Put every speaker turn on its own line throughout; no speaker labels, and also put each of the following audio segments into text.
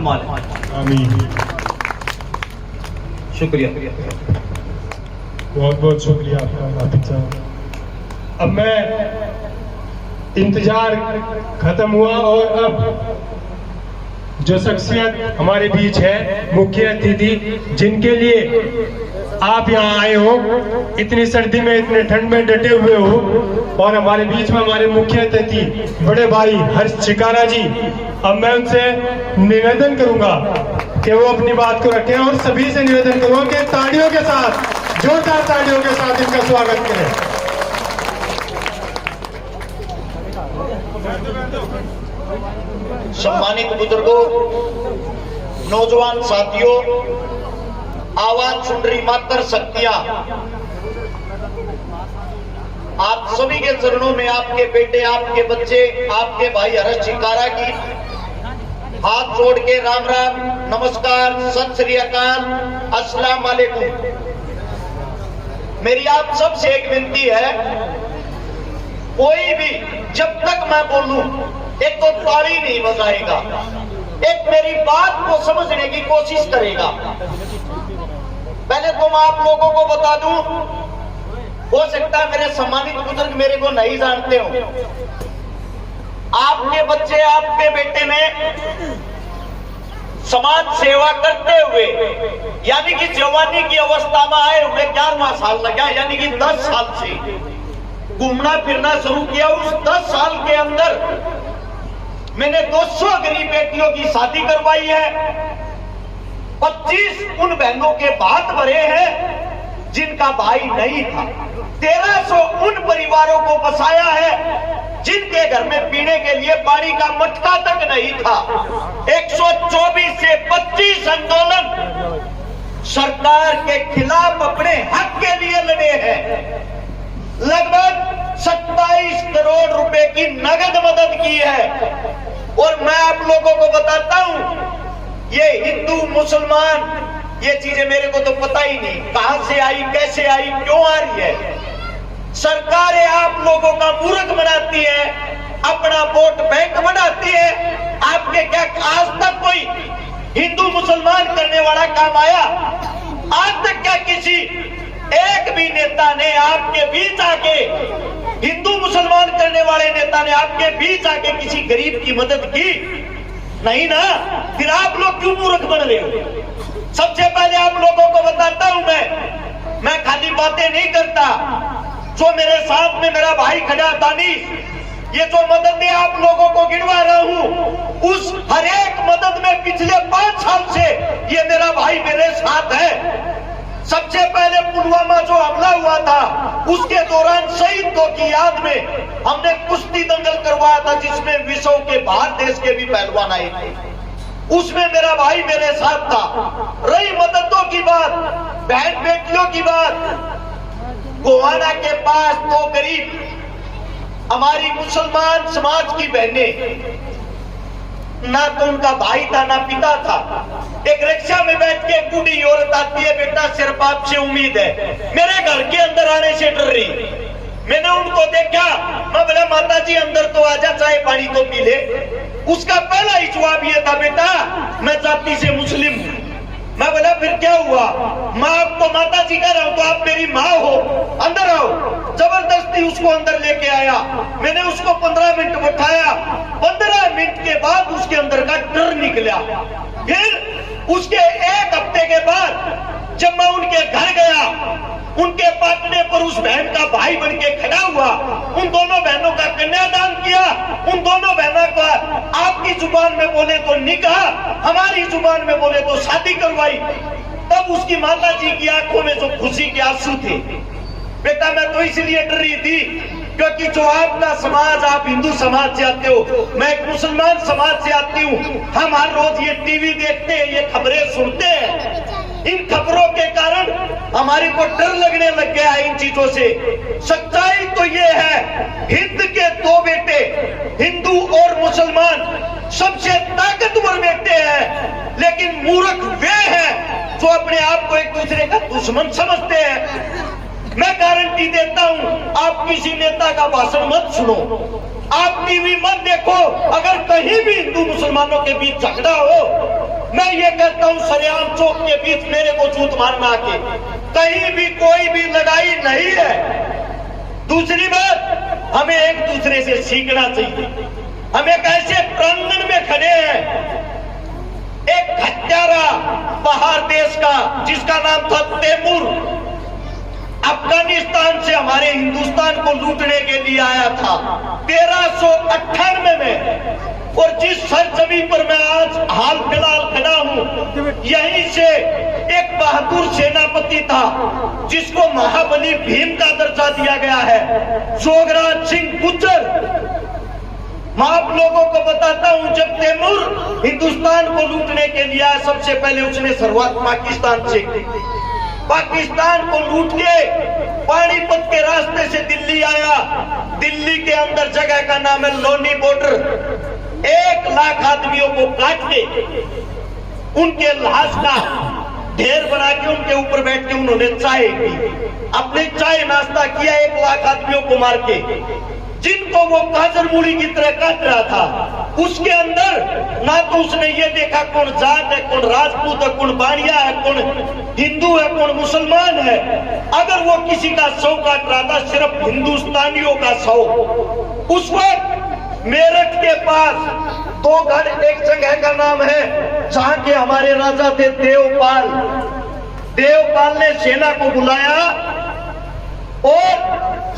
सम्मान है।
आमीन।
शुक्रिया।
बहुत बहुत शुक्रिया आपका नापित साहब। अब मैं इंतजार खत्म हुआ और अब जो शख्सियत हमारे बीच है, मुख्य अतिथि, जिनके लिए आप यहाँ आए हो, इतनी सर्दी में इतने ठंड में डटे हुए हो, और हमारे बीच में हमारे मुख्य अतिथि बड़े भाई हर्ष चिकारा जी। अब मैं उनसे निवेदन करूंगा कि वो अपनी बात को रखें और सभी से निवेदन करूंगा कि तालियों के साथ, जोरदार तालियों के साथ इनका स्वागत करें।
सम्मानित बुजुर्गों, नौजवान साथियों, आवाज सुन रही मातर शक्तियां, आप सभी के चरणों में आपके बेटे, आपके बच्चे, आपके भाई हर्ष चिकारा की हाथ जोड़ के राम राम, नमस्कार, सत श्री अकाल, अस्सलाम वालेकुम। मेरी आप सबसे एक विनती है, कोई भी जब तक मैं बोलूं एक तो ताली नहीं बजाएगा, एक मेरी बात को समझने की कोशिश करेगा। पहले तो मैं आप लोगों को बता दूं, हो सकता है मेरे सम्मानित बुजुर्ग मेरे को नहीं जानते हो, आपके बच्चे, आपके बेटे ने समाज सेवा करते हुए, यानी कि जवानी की अवस्था में आए हुए 11वां साल लगा, यानी कि 10 साल से घूमना फिरना शुरू किया। उस 10 साल के अंदर मैंने 200 गरीब बेटियों की शादी करवाई है, 25 उन बहनों के भात भरे हैं जिनका भाई नहीं था, 1300 उन परिवारों को बसाया है जिनके घर में पीने के लिए पानी का मटका तक नहीं था। 124 से 25 आंदोलन सरकार के खिलाफ अपने हक के लिए लड़े हैं। लगभग 27 करोड़ रुपए की नगद मदद की है। और मैं आप लोगों को बताता हूं, ये हिंदू मुसलमान ये चीजें मेरे को तो पता ही नहीं, कहां से आई, कैसे आई, क्यों आ रही है। सरकारें आप लोगों का मूर्ख बनाती है, अपना वोट बैंक बनाती है। आपके क्या आज तक कोई हिंदू मुसलमान करने वाला काम आया? आज तक क्या किसी एक भी नेता ने आपके बीच आके, हिंदू मुसलमान करने वाले नेता ने आपके बीच आके किसी गरीब की मदद की? नहीं ना। फिर आप लोग क्यों मूर्ख बन रहे हो? सबसे पहले आप लोगों को बताता हूं, मैं खाली बातें नहीं करता। जो मेरे साथ में मेरा भाई खड़ा दानिश, ये जो मददें आप लोगों को गिनवा रहा हूं, उस हर एक मदद में पिछले 5 साल से ये मेरा भाई मेरे साथ है। सबसे पहले पुलवामा जो हमला हुआ था, उसके दौरान शहीदों की याद में हमने कुश्ती दंगल करवाया था, जिसमें विश्व के बाहर देश के भी पहलवान आए थे। उसमें मेरा भाई मेरे साथ था। रही मददों की बात, बहन बेटियों की बात, गोवाना के पास 2 गरीब हमारी मुसलमान समाज की बहनें, ना तो उनका भाई था ना पिता था। एक रिक्शा में बैठ के एक बूढ़ी औरत आती है, बेटा सिर्फ आपसे उम्मीद है, मेरे घर के अंदर आने से डर रही। मैंने उनको देखा, मैं बोला माता जी अंदर तो आजा, चाय पानी तो पी ले। उसका पहला ही जवाब ये था, बेटा मैं जाति से मुस्लिम हूं। मैं बोला फिर क्या हुआ? मैं आपको माता जी कह रहा हूं तो आप मेरी माँ हो, अंदर आओ। जबरदस्ती उसको अंदर लेके आया। मैंने उसको 15 मिनट बैठाया। 15 मिनट के बाद उसके अंदर का डर निकला। फिर उसके 1 हफ्ते के बाद जब मैं उनके घर गया, उनके पाटने पर उस बहन का भाई बन के खड़ा हुआ, उन दोनों बहनों का कन्यादान किया। उन दोनों बहनों का आपकी जुबान में बोले तो निकाह, हमारी जुबान में बोले तो शादी करवाई। तब उसकी माता जी की आंखों में जो खुशी के आंसू थे, बेटा मैं तो इसलिए डर रही थी क्योंकि जो आपका समाज, आप हिंदू समाज से आते हो, मैं एक मुसलमान समाज से आती हूँ। हम हर रोज ये टीवी देखते हैं, ये खबरें सुनते हैं। इन खबरों के कारण हमारे को डर लगने लग गया है इन चीजों से। सच्चाई तो ये है, हिंद के 2 बेटे, हिंदू और मुसलमान सबसे ताकतवर बेटे हैं, लेकिन मूर्ख वे हैं जो अपने आप को एक दूसरे का दुश्मन समझते हैं। मैं गारंटी देता हूं, आप किसी नेता का भाषण मत सुनो, आप टीवी मत देखो, अगर कहीं भी हिंदू मुसलमानों के बीच झगड़ा हो, मैं ये कहता हूं सरेआम चौक के बीच मेरे को जूत मारना आके, कहीं भी कोई भी लड़ाई नहीं है। दूसरी बात, हमें एक दूसरे से सीखना चाहिए। हम एक ऐसे प्रांगण में खड़े हैं, एक हत्यारा बाहर देश का जिसका नाम था तैमूर, अफगानिस्तान से हमारे हिंदुस्तान को लूटने के लिए आया था 1398 में, और जिस सरजमी पर मैं आज हाल फिलहाल खड़ा हूं, यहीं से एक बहादुर सेनापति था जिसको महाबली भीम का दर्जा दिया गया है, जोगराज सिंह गुज्जर। मैं आप लोगों को बताता हूं, जब तैमूर हिंदुस्तान को लूटने के लिए आया, सबसे पहले उसने शुरुआत पाकिस्तान से की। पाकिस्तान को लूट के पानीपत के रास्ते से दिल्ली आया। दिल्ली के अंदर जगह का नाम है लोनी बॉर्डर। 1 लाख आदमियों को काट के उनके लाश का ढेर बना के उनके ऊपर बैठ के उन्होंने चाय पी, अपने चाय नाश्ता किया 1 लाख आदमियों को मार के, जिनको वो गाजर मूली की तरह काट रहा था। उसके अंदर ना तो उसने ये देखा कौन जाट है, कौन राजपूत है, कौन बानिया है, कौन हिंदू है, कौन मुसलमान है। अगर वो किसी का शव काट रहा था, सिर्फ हिंदुस्तानियों का शव। उस वक्त मेरठ के पास 2 गढ़, एक जगह का नाम है जहां के हमारे राजा थे देवपाल। देवपाल ने सेना को बुलाया और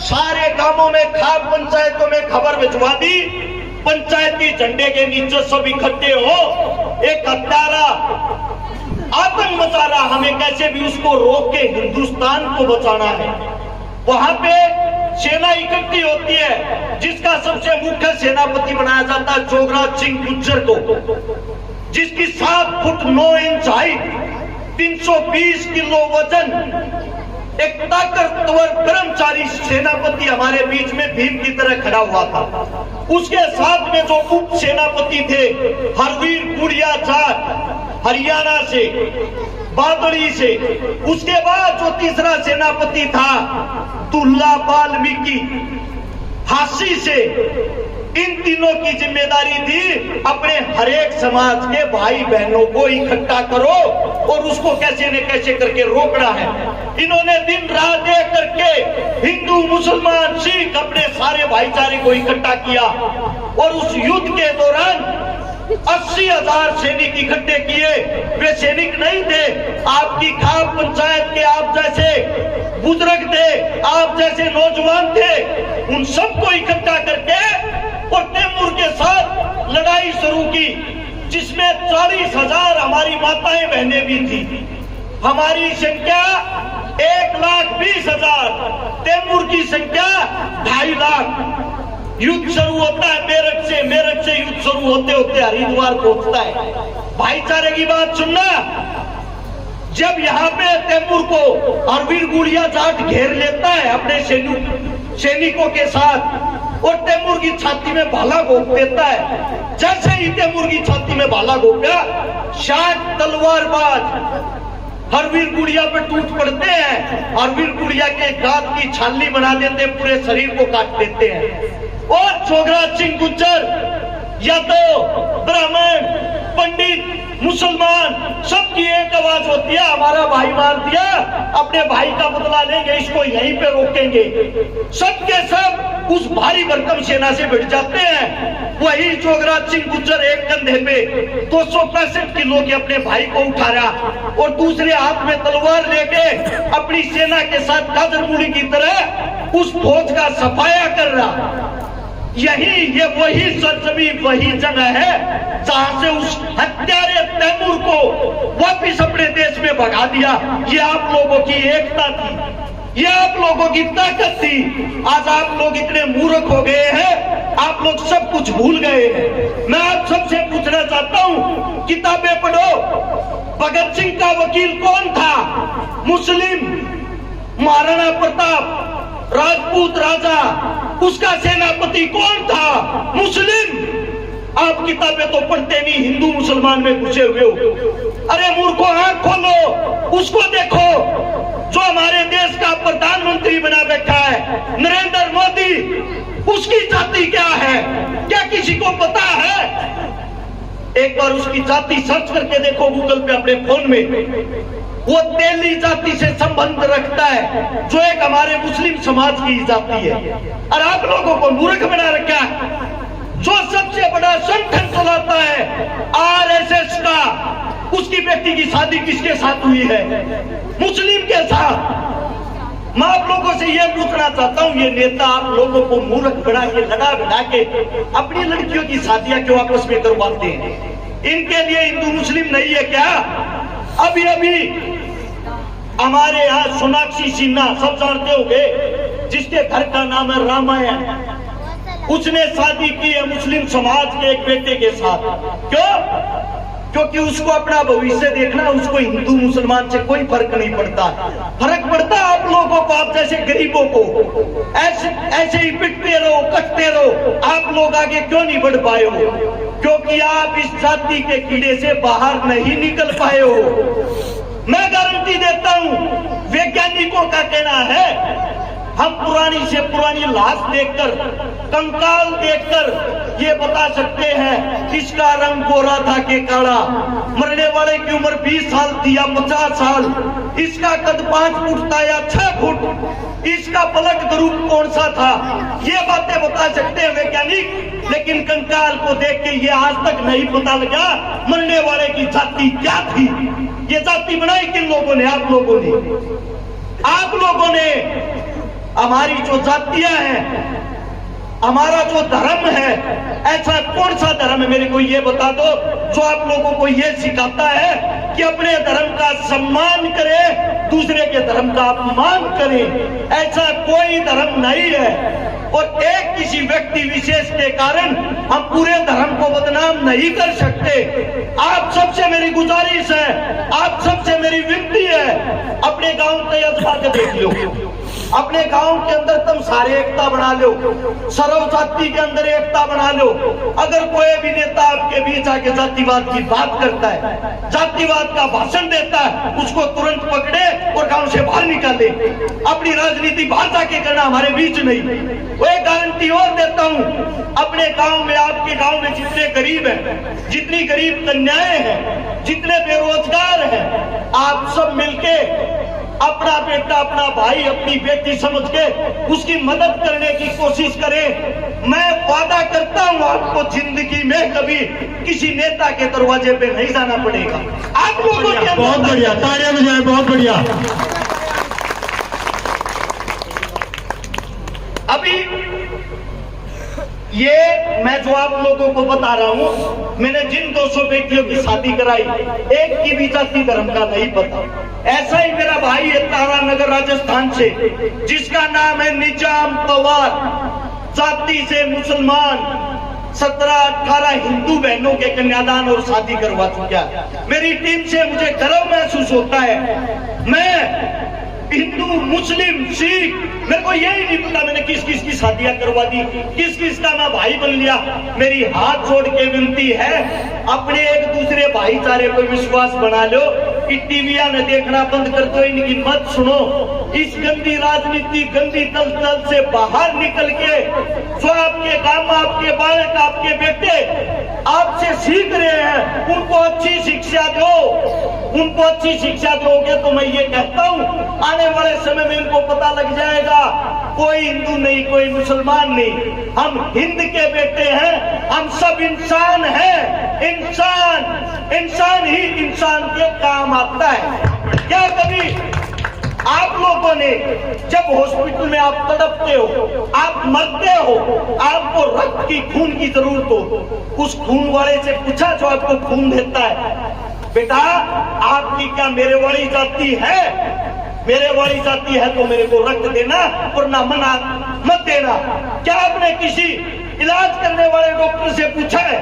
सारे गांवों में, खाप पंचायतों में खबर भिजवा दी, पंचायती झंडे के नीचे सब इकट्ठे हो, एक हत्यारा आतंक मचा रहा, हमें कैसे भी उसको रोक के हिंदुस्तान को बचाना है। वहां पे सेना इकट्ठी होती है, जिसका सबसे मुख्य सेनापति बनाया जाता है जोगराज सिंह गुज्जर को, जिसकी 7 फुट 9 इंच हाइट, 320 किलो वजन, एक ताकतवर कर्मचारी सेनापति हमारे बीच में भीम की तरह खड़ा हुआ था। उसके साथ में जो उप सेनापति थे हरवीर गुड़िया जाट, हरियाणा से, बादड़ी से। उसके बाद जो तीसरा सेनापति था दुल्ला वाल्मीकि, हासी से। इन तीनों की जिम्मेदारी थी अपने हरेक समाज के भाई बहनों को इकट्ठा करो और उसको कैसे न कैसे करके रोकना है। इन्होंने दिन रात एक करके हिंदू, मुसलमान, सिख अपने सारे भाईचारे को इकट्ठा किया और उस युद्ध के दौरान 80,000 सैनिक इकट्ठे किए। वे सैनिक नहीं थे, आपकी खाप पंचायत के आप जैसे बुजुर्ग थे, आप जैसे नौजवान थे। उन सबको इकट्ठा करके और तैमूर के साथ लड़ाई शुरू की, जिसमें 40,000 हमारी माताएं बहनें भी थी। हमारी संख्या 1,20,000, तैमूर की संख्या 2.5 लाख। युद्ध शुरू होता है मेरठ से युद्ध शुरू होते होते हरिद्वार पहुंचता है। भाईचारे की बात सुनना, जब यहाँ पे तैमूर को हरवीर गुड़िया जाट घेर लेता है अपने सैनिकों के साथ और तैमूर की छाती में भाला घोंप देता है। जैसे ही तैमूर की छाती में भाला घोंपा, 60 तलवारबाज हरवीर गुड़िया पे टूट पड़ते हैं। हरवीर गुड़िया के दांत की छाली बना देते हैं, पूरे शरीर को काट देते हैं। और जोगराज सिंह गुज्जर, यादव, ब्राह्मण, पंडित, मुसलमान, सबकी एक आवाज होती है, हमारा भाई मार दिया, अपने भाई का बदला लेंगे, इसको यहीं पे रोकेंगे। सबके सब उस भारी भरकम सेना से भिड़ जाते हैं। वही जोगराज सिंह गुज्जर एक कंधे पे 265 किलो के अपने भाई को उठा रहा और दूसरे हाथ में तलवार लेके अपनी सेना के साथ गाजर मूली की तरह उस फौज का सफाया कर रहा। ये वही सरजमी, वही जगह है जहां से उस हत्यारे तैमूर को वापिस अपने देश में भगा दिया। ये आप लोगों की एकता थी, ये आप लोगों की ताकत थी। आज आप लोग इतने मूर्ख हो गए हैं, आप लोग सब कुछ भूल गए हैं। मैं आप सबसे पूछना चाहता हूं, किताबें पढ़ो। भगत सिंह का वकील कौन था? मुस्लिम। महाराणा प्रताप राजपूत राजा, उसका सेनापति कौन था? मुस्लिम। आप किताबें तो पढ़ते नहीं, हिंदू मुसलमान में घुसे हुए हो। अरे मूर्खों, आंख खोलो, उसको देखो जो हमारे देश का प्रधानमंत्री बना बैठा है, नरेंद्र मोदी। उसकी जाति क्या है, क्या किसी को पता है? एक बार उसकी जाति सर्च करके देखो गूगल पे अपने फोन में। वो तेली जाति से संबंध रखता है, जो एक हमारे मुस्लिम समाज की जाति है। और आप लोगों को मूर्ख बना रखा है। जो सबसे बड़ा संगठन चलाता है आरएसएस का, उसकी बेटी की शादी किसके साथ हुई है? मुस्लिम के साथ। मैं आप लोगों से यह पूछना चाहता हूं, ये नेता आप लोगों को मूर्ख बना के, लड़ा बना के अपनी लड़कियों की शादियां क्यों आपस में करवाते हैं? इनके लिए हिंदू मुस्लिम नहीं है क्या? अभी अभी हमारे यहाँ सोनाक्षी सिन्हा, सब जानते होंगे, जिसके घर का नाम है रामायण, उसने शादी की है मुस्लिम समाज के एक बेटे के साथ। क्यों? क्योंकि उसको अपना भविष्य देखना, उसको हिंदू मुसलमान से कोई फर्क नहीं पड़ता। फर्क पड़ता आप लोगों को, आप जैसे गरीबों को। ऐसे ही पिटते रहो, कटते रहो। आप लोग आगे क्यों नहीं बढ़ पाए हो? क्योंकि आप इस जाति के कीड़े से बाहर नहीं निकल पाए हो। मैं गारंटी देता हूं, वैज्ञानिकों का कहना है, हम पुरानी से पुरानी लाश देखकर, कंकाल देखकर ये बता सकते हैं इसका रंग गोरा था कि काला, मरने वाले की उम्र 20 साल थी या 50 साल, इसका कद 5 फुट था या 6 फुट, इसका पलक रूप कौन सा था, ये बातें बता सकते हैं वैज्ञानिक। लेकिन कंकाल को देख के ये आज तक नहीं पता लगा मरने वाले की जाति क्या थी। ये जाति बनाई किन लोगों ने? आप लोगों ने। आप लोगों ने। हमारी जो जातियां हैं, हमारा जो धर्म है, ऐसा कौन सा धर्म है, मेरे को ये बता दो, जो आप लोगों को ये सिखाता है कि अपने धर्म का सम्मान करें, दूसरे के धर्म का अपमान करें? ऐसा कोई धर्म नहीं है। और एक किसी व्यक्ति विशेष के कारण हम पूरे धर्म को बदनाम नहीं कर सकते। आप सबसे मेरी गुजारिश है, आप सबसे मेरी विनती है, अपने गांव के अजमा के देख लो, अपने गांव के अंदर तुम सारे एकता बना लो, सर्व जाति के अंदर एकता बना लो। अगर कोई भी नेता आपके बीच आके जातिवाद की बात करता है, जातिवाद का भाषण देता है, उसको तुरंत पकड़े और गांव से बाहर निकाले। अपनी राजनीति बाहर जाके करना, हमारे बीच नहीं। वो एक गारंटी और देता हूं, अपने गांव में, आपके गांव में जितने गरीब हैं, जितनी गरीब कन्याएं हैं, जितने बेरोजगार हैं, आप सब मिलके अपना बेटा, अपना भाई, अपनी बेटी समझ के उसकी मदद करने की कोशिश करें। मैं वादा करता हूं आपको जिंदगी में कभी किसी नेता के दरवाजे पे नहीं जाना पड़ेगा। आप लोगों के
बहुत बढ़िया, तालियां बजाएं, बहुत बढ़िया।
अभी ये मैं जो आप लोगों को बता रहा हूं, मैंने जिन 200 बेटियों की शादी कराई, एक की भी जाति धर्म का नहीं पता। ऐसा ही मेरा भाई है तारानगर राजस्थान से, जिसका नाम है निजाम पवार, जाति से मुसलमान, 17-18 हिंदू बहनों के कन्यादान और शादी करवा चुका है। मेरी टीम से मुझे गर्व महसूस होता है। मैं हिंदू, मुस्लिम, सिख, मेरे को यही नहीं पता मैंने किस किस की शादियां करवा दी, किस किस का मैं भाई बन लिया। मेरी हाथ जोड़ के विनती है, अपने एक दूसरे भाईचारे पर विश्वास बना लो। कि टीवियां ने देखना बंद कर दो, इनकी मत सुनो। इस गंदी राजनीति, गंदी दलदल से बाहर निकल के जो आपके गांव, आपके बालक, आपके बेटे आपसे सीख रहे हैं, उनको अच्छी शिक्षा दो। उनको अच्छी शिक्षा दोगे तो मैं ये कहता हूं, आने वाले समय में इनको पता लग जाएगा कोई हिंदू नहीं, कोई मुसलमान नहीं, हम हिंद के बेटे हैं, हम सब इंसान हैं। इंसान ही इंसान के काम आता है। क्या कभी आप लोगों ने जब हॉस्पिटल में आप तड़पते हो, आप मरते हो, आपको रक्त की, खून की जरूरत हो, उस खून वाले से पूछा जो आपको खून देता है, बेटा आपकी क्या मेरे वाली जाति है? मेरे वाली जाति है तो मेरे को रक्त देना, वरना मना मत देना। क्या आपने किसी इलाज करने वाले डॉक्टर से पूछा है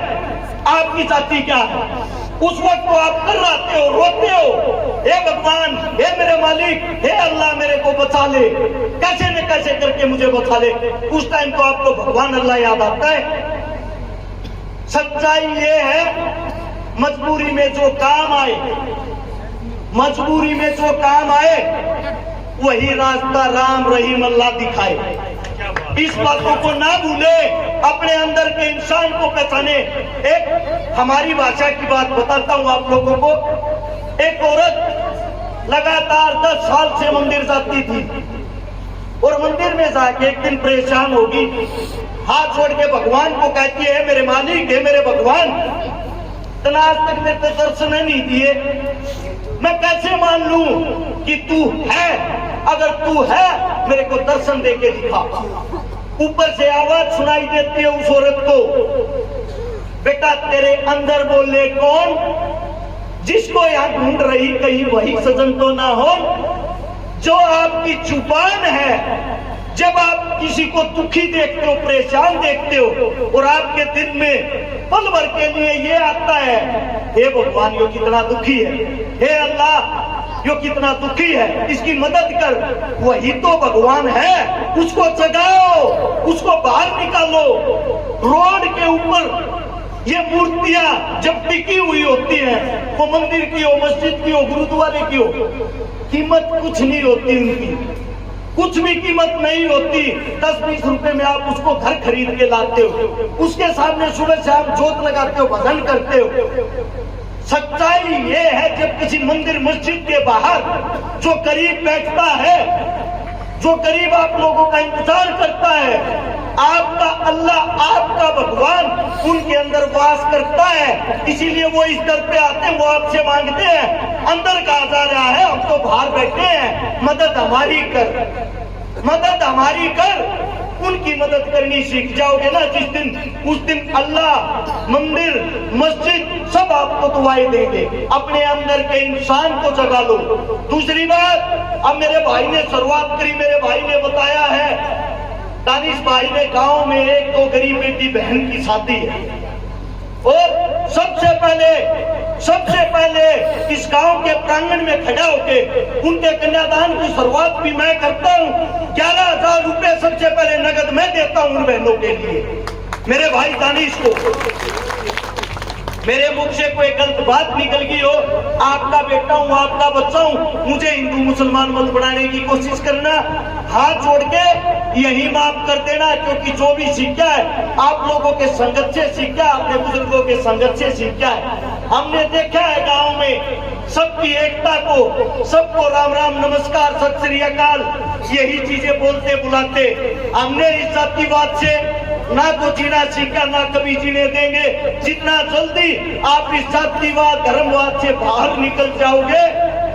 आपकी जाति क्या है? उस वक्त तो आप कर्राते हो, रोते हो, हे भगवान, हे मेरे मालिक, हे अल्लाह मेरे को बचा ले, कैसे न कैसे करके मुझे बचा ले। उस टाइम तो आपको भगवान अल्लाह याद आता है। सच्चाई ये है, मजबूरी में जो काम आए, मजबूरी में जो काम आए, वही रास्ता राम रहीम अल्लाह दिखाए। क्या बात। इस बातों को ना भूले, अपने अंदर के इंसान को पहचाने। एक हमारी भाषा की बात बताता हूं आप लोगों को। एक औरत लगातार 10 साल से मंदिर जाती थी और मंदिर में जाके एक दिन परेशान होगी, हाथ जोड़ के भगवान को कहती है, मेरे मालिक है, मेरे भगवान, आज तक मेरे को दर्शन नहीं दिए, मैं कैसे मान लूं कि तू है? अगर तू है मेरे को दर्शन दे के दिखा। ऊपर से आवाज सुनाई देती है उस औरत को, बेटा तेरे अंदर बोले कौन? जिसको यहां ढूंढ रही कहीं वही सजन तो ना हो। जो आपकी जुबान है, जब आप किसी को दुखी देखते हो, परेशान देखते हो और आपके दिल में पल भर के लिए ये आता है, हे भगवान यो कितना दुखी है, हे अल्लाह यो कितना दुखी है, इसकी मदद कर, वही तो भगवान है। उसको जगाओ, उसको बाहर निकालो। रोड के ऊपर ये मूर्तियां जब टिकी हुई होती हैं, वो मंदिर की हो, मस्जिद की हो, गुरुद्वारे की हो, कीमत कुछ नहीं होती उनकी, कुछ भी कीमत नहीं होती। 10-20 रुपए में आप उसको घर खरीद के लाते हो, उसके सामने सुबह शाम जोत लगाते हो, भजन करते हो। सच्चाई ये है, जब किसी मंदिर मस्जिद के बाहर जो करीब बैठता है, जो करीब आप लोगों का इंतजार करता है, आपका अल्लाह, आपका भगवान उनके अंदर वास करता है। इसीलिए वो इस दर पे आते हैं, वो आपसे मांगते हैं, अंदर कहा जा रहा है, हम तो बाहर बैठे हैं, मदद हमारी कर, मदद हमारी कर। उनकी मदद करनी सीख जाओगे ना जिस दिन, उस दिन अल्लाह, मंदिर, मस्जिद सब आपको दुआएं देंगे। अपने अंदर के इंसान को जगा लो। दूसरी बात, अब मेरे भाई ने शुरुआत करी, मेरे भाई ने बताया है, दानिश भाई ने गांव में एक दो गरीब बेटी बहन की शादी है और सबसे पहले इस गांव के प्रांगण में खड़ा होके उनके कन्यादान की शुरुआत भी मैं करता हूं। 11,000 रुपए सबसे पहले नगद मैं देता हूं उन बहनों के लिए, मेरे भाई दानिश को। मेरे मुख से कोई गलत बात निकल गई हो, आपका बेटा हूं, आपका बच्चा हूं, मुझे हिंदू मुसलमान मत बनाने की कोशिश करना, हाथ जोड़ के यही माफ कर देना। क्योंकि जो भी सीखा है आप लोगों के संगत से सीखा, अपने बुजुर्गों के संगत से सीखा है। हमने देखा है गांव में सबकी एकता को, सबको राम राम नमस्कार सत श्री अकाल यही चीजें बोलते बुलाते। हमने इस जातिवाद से ना तो जीना सीखा, ना कभी जीने देंगे। जितना जल्दी आप इस जातिवाद धर्मवाद से बाहर निकल जाओगे,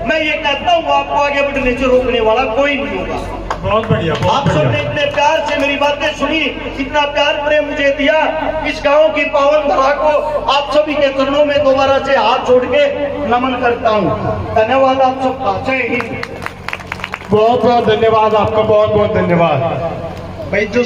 मैं ये कहता हूँ आपको आगे बढ़ने से रोकने वाला कोई नहीं होगा।
बहुत बढ़िया,
आप सबने इतने प्यार से मेरी बातें सुनी, इतना प्यार प्रेम मुझे दिया। इस गांव की पावन धरा को आप सभी के चरणों में दोबारा से हाथ जोड़ के नमन करता हूँ। धन्यवाद आप सबका, जय हिंद।
बहुत बहुत धन्यवाद आपका, बहुत बहुत धन्यवाद भाई। जो